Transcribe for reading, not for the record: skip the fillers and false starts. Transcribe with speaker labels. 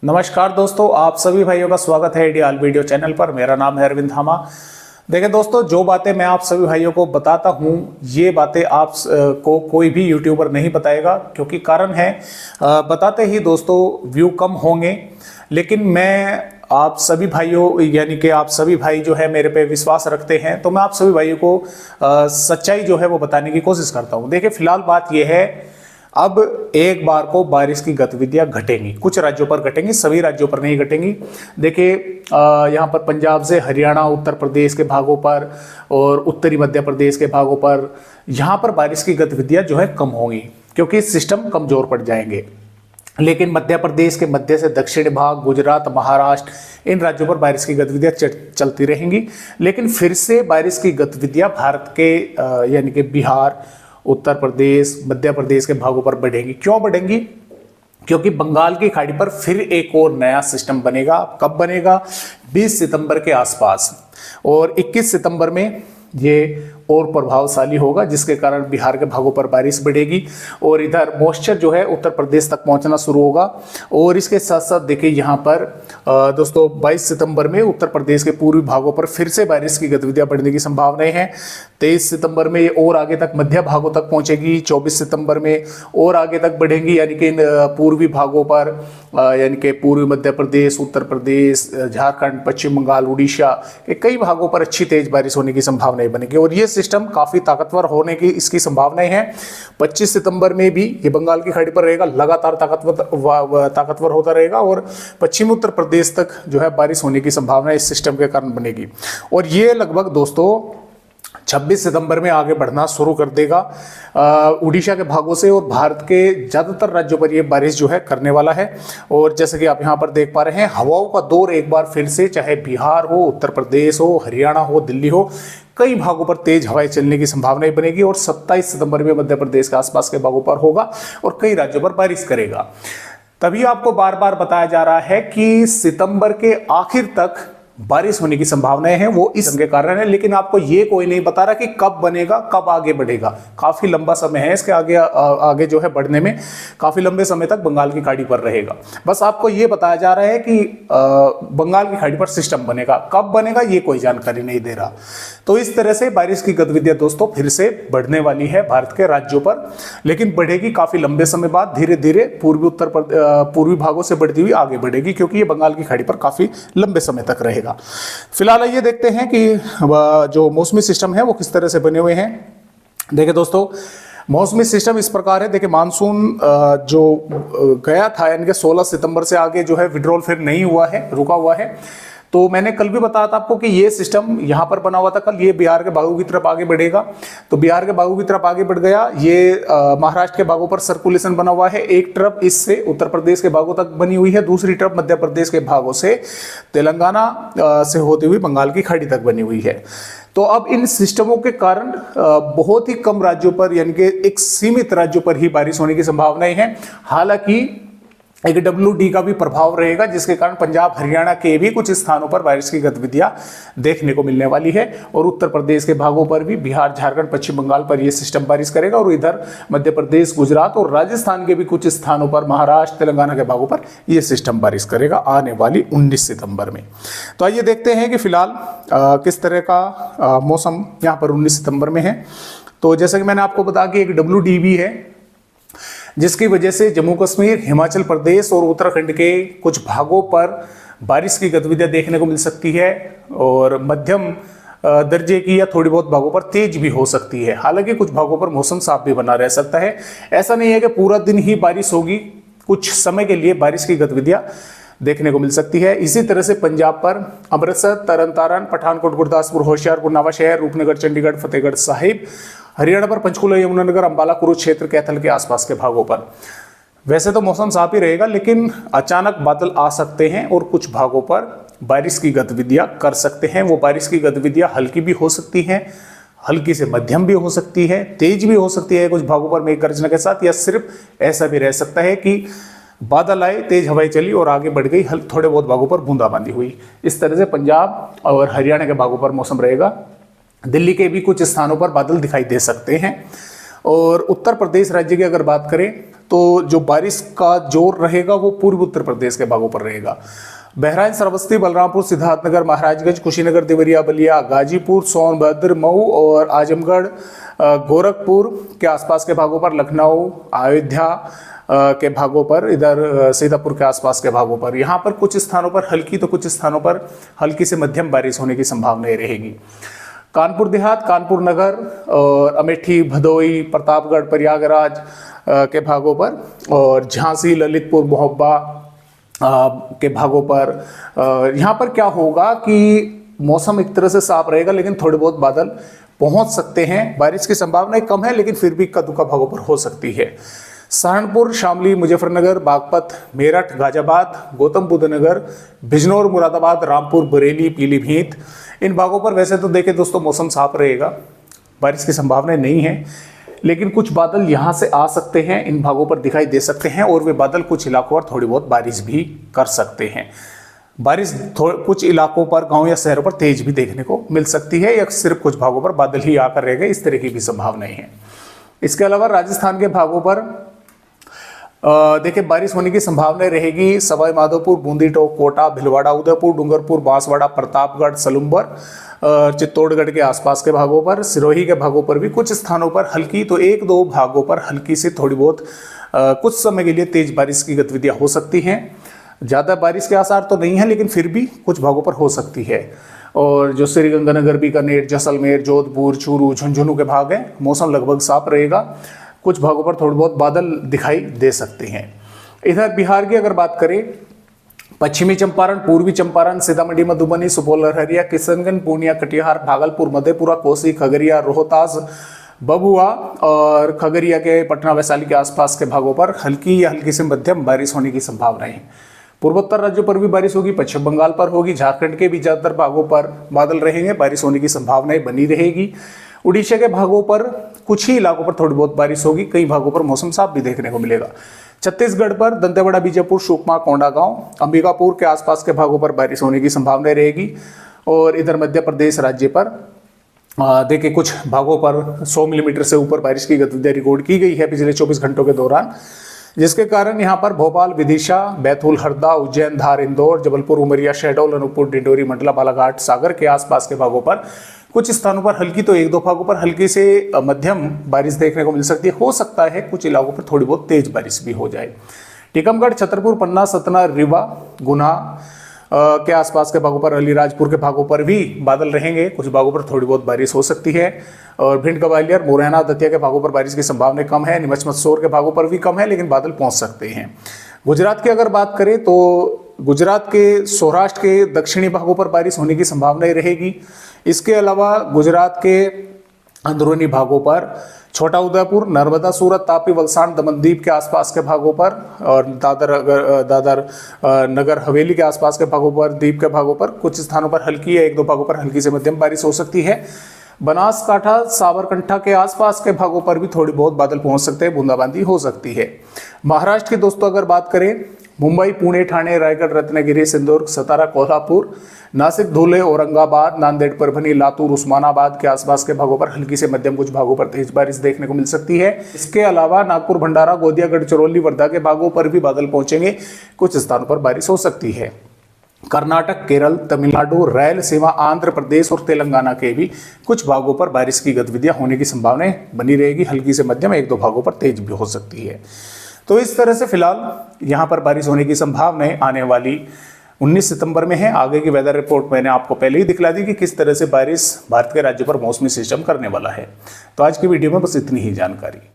Speaker 1: नमस्कार दोस्तों, आप सभी भाइयों का स्वागत है आइडियल वीडियो चैनल पर। मेरा नाम है अरविंद धामा। देखिए दोस्तों, जो बातें मैं आप सभी भाइयों को बताता हूं, ये बातें आप को कोई भी यूट्यूबर नहीं बताएगा, क्योंकि कारण है बताते ही दोस्तों व्यू कम होंगे। लेकिन मैं आप सभी भाइयों यानी कि आप सभी भाई जो है मेरे पे विश्वास रखते हैं, तो मैं आप सभी भाइयों को सच्चाई जो है वो बताने की कोशिश करता हूं। देखिए फिलहाल बात यह है, अब एक बार को बारिश की गतिविधियां घटेंगी, कुछ राज्यों पर घटेंगी, सभी राज्यों पर नहीं घटेंगी। देखिए यहाँ पर पंजाब से हरियाणा, उत्तर प्रदेश के भागों पर और उत्तरी मध्य प्रदेश के भागों पर यहाँ पर बारिश की गतिविधियां जो है कम होंगी, क्योंकि सिस्टम कमजोर पड़ जाएंगे। लेकिन मध्य प्रदेश के मध्य से दक्षिणी भाग, गुजरात, महाराष्ट्र, इन राज्यों पर बारिश की गतिविधियां चलती रहेंगी। लेकिन फिर से बारिश की गतिविधियां भारत के यानी कि बिहार, उत्तर प्रदेश, मध्य प्रदेश के भागों पर बढ़ेंगी। क्यों बढ़ेंगी? क्योंकि बंगाल की खाड़ी पर फिर एक और नया सिस्टम बनेगा। कब बनेगा? 20 सितंबर के आसपास, और 21 सितंबर में ये और प्रभावशाली होगा, जिसके कारण बिहार के भागों पर बारिश बढ़ेगी और इधर मॉइस्चर जो है उत्तर प्रदेश तक पहुंचना शुरू होगा। और इसके साथ साथ देखिए यहाँ पर दोस्तों 22 सितंबर में उत्तर प्रदेश के पूर्वी भागों पर फिर से बारिश की गतिविधियां बढ़ने की संभावनाएं हैं। 23 सितंबर में ये और आगे तक मध्य भागों तक पहुंचेगी। 24 सितंबर में और आगे तक बढ़ेंगी, यानी कि पूर्वी भागों पर यानी कि पूर्वी मध्य प्रदेश, उत्तर प्रदेश, झारखंड, पश्चिम बंगाल, उड़ीसा के कई भागों पर अच्छी तेज बारिश होने की संभावनाएं बनेगी। और ये सिस्टम काफी ताकतवर होने की इसकी संभावनाएं हैं। 25 सितंबर में भी ये बंगाल की खाड़ी पर रहेगा, लगातार ताकतवर होता रहेगा और पश्चिमी उत्तर प्रदेश तक जो है बारिश होने की संभावना इस सिस्टम के कारण बनेगी। और ये लगभग दोस्तों 26 सितंबर में आगे बढ़ना शुरू कर देगा उड़ीसा के भागों से, और भारत के ज्यादातर राज्यों पर यह बारिश जो है करने वाला है। और जैसे कि आप यहाँ पर देख पा रहे हैं, हवाओं का दौर एक बार फिर से, चाहे बिहार हो, उत्तर प्रदेश हो, हरियाणा हो, दिल्ली हो, कई भागों पर तेज हवाएं चलने की संभावनाएं बनेगी। और 27 सितंबर में मध्य प्रदेश के आसपास के भागों पर होगा और कई राज्यों पर बारिश करेगा। तभी आपको बार बार बताया जा रहा है कि सितंबर के आखिर तक बारिश होने की संभावनाएं हैं, वो इस के कारण है। लेकिन आपको ये कोई नहीं बता रहा कि कब बनेगा, कब आगे बढ़ेगा। काफी लंबा समय है इसके आगे जो है बढ़ने में, काफी लंबे समय तक बंगाल की खाड़ी पर रहेगा। बस आपको ये बताया जा रहा है कि बंगाल की खाड़ी पर सिस्टम बनेगा, कब बनेगा ये कोई जानकारी नहीं दे रहा। तो इस तरह से बारिश की गतिविधियां दोस्तों फिर से बढ़ने वाली है भारत के राज्यों पर, लेकिन बढ़ेगी काफी लंबे समय बाद, धीरे धीरे पूर्वी भागों से बढ़ती हुई आगे बढ़ेगी, क्योंकि ये बंगाल की खाड़ी पर काफी लंबे समय तक रहेगा। फिलहाल ये देखते हैं कि जो मौसमी सिस्टम है वो किस तरह से बने हुए हैं। देखिए दोस्तों, मौसमी सिस्टम इस प्रकार है। देखिए मानसून जो गया था, यानी कि 16 सितंबर से आगे जो है विड्रॉल फिर नहीं हुआ है, रुका हुआ है। तो मैंने कल भी बताया था आपको कि ये सिस्टम यहाँ पर बना हुआ था कल, ये बिहार के भागों की तरफ आगे बढ़ेगा। तो बिहार के भागों की तरफ आगे बढ़ गया। ये महाराष्ट्र के भागों पर सर्कुलेशन बना हुआ है। एक ट्रफ इससे उत्तर प्रदेश के भागों तक बनी हुई है, दूसरी ट्रफ मध्य प्रदेश के भागों से तेलंगाना से होती हुई बंगाल की खाड़ी तक बनी हुई है। तो अब इन सिस्टमों के कारण बहुत ही कम राज्यों पर, यानी कि एक सीमित राज्यों पर ही बारिश होने की संभावनाएं हैं। हालांकि एक WD का भी प्रभाव रहेगा, जिसके कारण पंजाब, हरियाणा के भी कुछ स्थानों पर बारिश की गतिविधियां देखने को मिलने वाली है। और उत्तर प्रदेश के भागों पर भी, बिहार, झारखंड, पश्चिम बंगाल पर यह सिस्टम बारिश करेगा। और इधर मध्य प्रदेश, गुजरात और राजस्थान के भी कुछ स्थानों पर, महाराष्ट्र, तेलंगाना के भागों पर यह सिस्टम बारिश करेगा आने वाली 19 सितंबर में। तो आइए देखते हैं कि फिलहाल किस तरह का मौसम यहाँ पर 19 सितंबर में है। तो जैसे कि मैंने आपको बताया कि एक WD भी है, जिसकी वजह से जम्मू कश्मीर, हिमाचल प्रदेश और उत्तराखंड के कुछ भागों पर बारिश की गतिविधियां देखने को मिल सकती है, और मध्यम दर्जे की या थोड़ी बहुत भागों पर तेज भी हो सकती है। हालांकि कुछ भागों पर मौसम साफ भी बना रह सकता है। ऐसा नहीं है कि पूरा दिन ही बारिश होगी, कुछ समय के लिए बारिश की गतिविधियां देखने को मिल सकती है। इसी तरह से पंजाब पर अमृतसर, तरन तारण, पठानकोट, गुरदासपुर, होशियारपुर, नवाशहर, रूपनगर, चंडीगढ़, फतेहगढ़ साहिब, हरियाणा पर पंचकुला, यमुनानगर, अंबाला, कुरुक्षेत्र, कैथल के आसपास के भागों पर वैसे तो मौसम साफ ही रहेगा, लेकिन अचानक बादल आ सकते हैं और कुछ भागों पर बारिश की गतिविधियां कर सकते हैं। वो बारिश की गतिविधियां हल्की भी हो सकती हैं, हल्की से मध्यम भी हो सकती है, तेज भी हो सकती है कुछ भागों पर मेघ गर्जना के साथ, या सिर्फ ऐसा भी रह सकता है कि बादल आए, तेज हवाएं चली और आगे बढ़ गई, थोड़े बहुत भागों पर बूंदाबांदी हुई। इस तरह से पंजाब और हरियाणा के भागों पर मौसम रहेगा। दिल्ली के भी कुछ स्थानों पर बादल दिखाई दे सकते हैं। और उत्तर प्रदेश राज्य की अगर बात करें तो जो बारिश का जोर रहेगा वो पूर्वी उत्तर प्रदेश के भागों पर रहेगा। बहराइच, श्रावस्ती, बलरामपुर, सिद्धार्थनगर, महाराजगंज, कुशीनगर, देवरिया, बलिया, गाजीपुर, सोनभद्र, मऊ और आजमगढ़, गोरखपुर के आसपास के भागों पर, लखनऊ, अयोध्या के भागों पर, इधर सीतापुर के आसपास के भागों पर, यहाँ पर कुछ स्थानों पर हल्की तो कुछ स्थानों पर हल्की से मध्यम बारिश होने की संभावना रहेगी। कानपुर देहात, कानपुर नगर और अमेठी, भदोई, प्रतापगढ़, प्रयागराज के भागों पर और झांसी, ललितपुर, महोबा के भागों पर यहाँ पर क्या होगा कि मौसम एक तरह से साफ रहेगा, लेकिन थोड़े बहुत बादल पहुंच सकते हैं। बारिश की संभावनाएं कम है, लेकिन फिर भी इक्का दुक्का भागों पर हो सकती है। सहारनपुर, शामली, मुजफ्फरनगर, बागपत, मेरठ, गाजियाबाद, गौतम बुद्ध नगर, बिजनौर, मुरादाबाद, रामपुर, बरेली, पीलीभीत, इन भागों पर वैसे तो देखें दोस्तों मौसम साफ रहेगा, बारिश की संभावनाएं नहीं है, लेकिन कुछ बादल यहाँ से आ सकते हैं, इन भागों पर दिखाई दे सकते हैं और वे बादल कुछ इलाकों पर थोड़ी बहुत बारिश भी कर सकते हैं। बारिश कुछ इलाकों पर, गांव या शहरों पर तेज भी देखने को मिल सकती है, या सिर्फ कुछ भागों पर बादल ही आकर रहेगा, इस तरह की भी संभावनाएं हैं। इसके अलावा राजस्थान के भागों पर देखिए बारिश होने की संभावना रहेगी। सवाई माधोपुर, बूंदी टोक, कोटा, भिलवाड़ा, उदयपुर, डूंगरपुर, बांसवाड़ा, प्रतापगढ़, सलूम्बर, चित्तौड़गढ़ के आसपास के भागों पर, सिरोही के भागों पर भी कुछ स्थानों पर हल्की तो एक दो भागों पर हल्की से थोड़ी बहुत कुछ समय के लिए तेज बारिश की गतिविधियां हो सकती हैं। ज़्यादा बारिश के आसार तो नहीं है, लेकिन फिर भी कुछ भागों पर हो सकती है। और जो श्रीगंगानगर, बीकानेर, जैसलमेर, जोधपुर, चूरू, झुंझुनू के भाग हैं, मौसम लगभग साफ रहेगा, कुछ भागों पर थोड़े बहुत बादल दिखाई दे सकते हैं। इधर बिहार की अगर बात करें, पश्चिमी चंपारण, पूर्वी चंपारण, सीतामढ़ी, मधुबनी, सुपौल, अररिया, किशनगंज, पूर्णिया, कटिहार, भागलपुर, मधेपुरा, कोसी, खगड़िया, रोहतास, बबुआ और खगड़िया के पटना, वैशाली के आसपास के भागों पर हल्की या हल्की से मध्यम बारिश होने की संभावना है। पूर्वोत्तर राज्यों पर भी बारिश होगी, पश्चिम बंगाल पर होगी, झारखंड के भी ज्यादातर भागों पर बादल रहेंगे, बारिश होने की संभावनाएं बनी रहेगी। उड़ीसा के भागों पर कुछ ही इलाकों पर थोड़ी बहुत बारिश होगी, कई भागों पर मौसम साफ भी देखने को मिलेगा। छत्तीसगढ़ पर दंतेवाड़ा, बीजापुर, सुकमा, कोंडागांव, अंबिकापुर के आसपास के भागों पर बारिश होने की संभावना रहेगी। और इधर मध्य प्रदेश राज्य पर देखिए कुछ भागों पर 100 मिलीमीटर से ऊपर बारिश की गतिविधियां रिकॉर्ड की गई है पिछले 24 घंटों के दौरान, जिसके कारण यहाँ पर भोपाल, विदिशा, बैतूल, हरदा, उज्जैन, धार, इंदौर, जबलपुर, उमरिया, शहडोल, अनूपपुर, डिंडोरी, मंडला, बालाघाट, सागर के आसपास के भागों पर कुछ स्थानों पर हल्की तो एक दो भागों पर हल्की से मध्यम बारिश देखने को मिल सकती है। हो सकता है कुछ इलाकों पर थोड़ी बहुत तेज बारिश भी हो जाए। टीकमगढ़, छतरपुर, पन्ना, सतना, रीवा, गुना के आसपास के भागों पर, अलीराजपुर के भागों पर भी बादल रहेंगे, कुछ भागों पर थोड़ी बहुत बारिश हो सकती है। और भिंड, ग्वालियर, मुरैना, दतिया के भागों पर बारिश की संभावना कम है। नीमच, मंदसौर के भागों पर भी कम है, लेकिन बादल पहुंच सकते हैं। गुजरात की अगर बात करें तो गुजरात के सौराष्ट्र के दक्षिणी भागों पर बारिश होने की संभावना रहेगी। इसके अलावा गुजरात के अंदरूनी भागों पर छोटा उदयपुर, नर्मदा, सूरत, तापी, वलसाड, दमनदीप के आसपास के भागों पर और दादर नगर हवेली के आसपास के भागों पर, द्वीप के भागों पर कुछ स्थानों पर हल्की या एक दो भागों पर हल्की से मध्यम बारिश हो सकती है। बनासकांठा, साबरकांठा के आसपास के भागों पर भी थोड़ी बहुत बादल पहुंच सकते हैं, बूंदाबांदी हो सकती है। महाराष्ट्र की दोस्तों अगर बात करें, मुंबई, पुणे, ठाणे, रायगढ़, रत्नागिरी, सिंधुदुर्ग, सतारा, कोल्हापुर, नासिक, धुले, औरंगाबाद, नांदेड़, परभनी, लातूर, उस्मानाबाद के आसपास के भागों पर हल्की से मध्यम, कुछ भागों पर तेज बारिश देखने को मिल सकती है। इसके अलावा नागपुर, भंडारा, गोंदिया, गढ़चिरौली, वर्धा के भागों पर भी बादल पहुंचेंगे, कुछ स्थानों पर बारिश हो सकती है। कर्नाटक, केरल, तमिलनाडु, रायलसीमा, आंध्र प्रदेश और तेलंगाना के भी कुछ भागों पर बारिश की गतिविधियां होने की संभावनाएं बनी रहेगी, हल्की से मध्यम, एक दो भागों पर तेज भी हो सकती है। तो इस तरह से फिलहाल यहाँ पर बारिश होने की संभावनाएं आने वाली 19 सितंबर में है। आगे की वेदर रिपोर्ट मैंने आपको पहले ही दिखला दी कि किस तरह से बारिश भारत के राज्यों पर मौसमी सिस्टम करने वाला है। तो आज की वीडियो में बस इतनी ही जानकारी।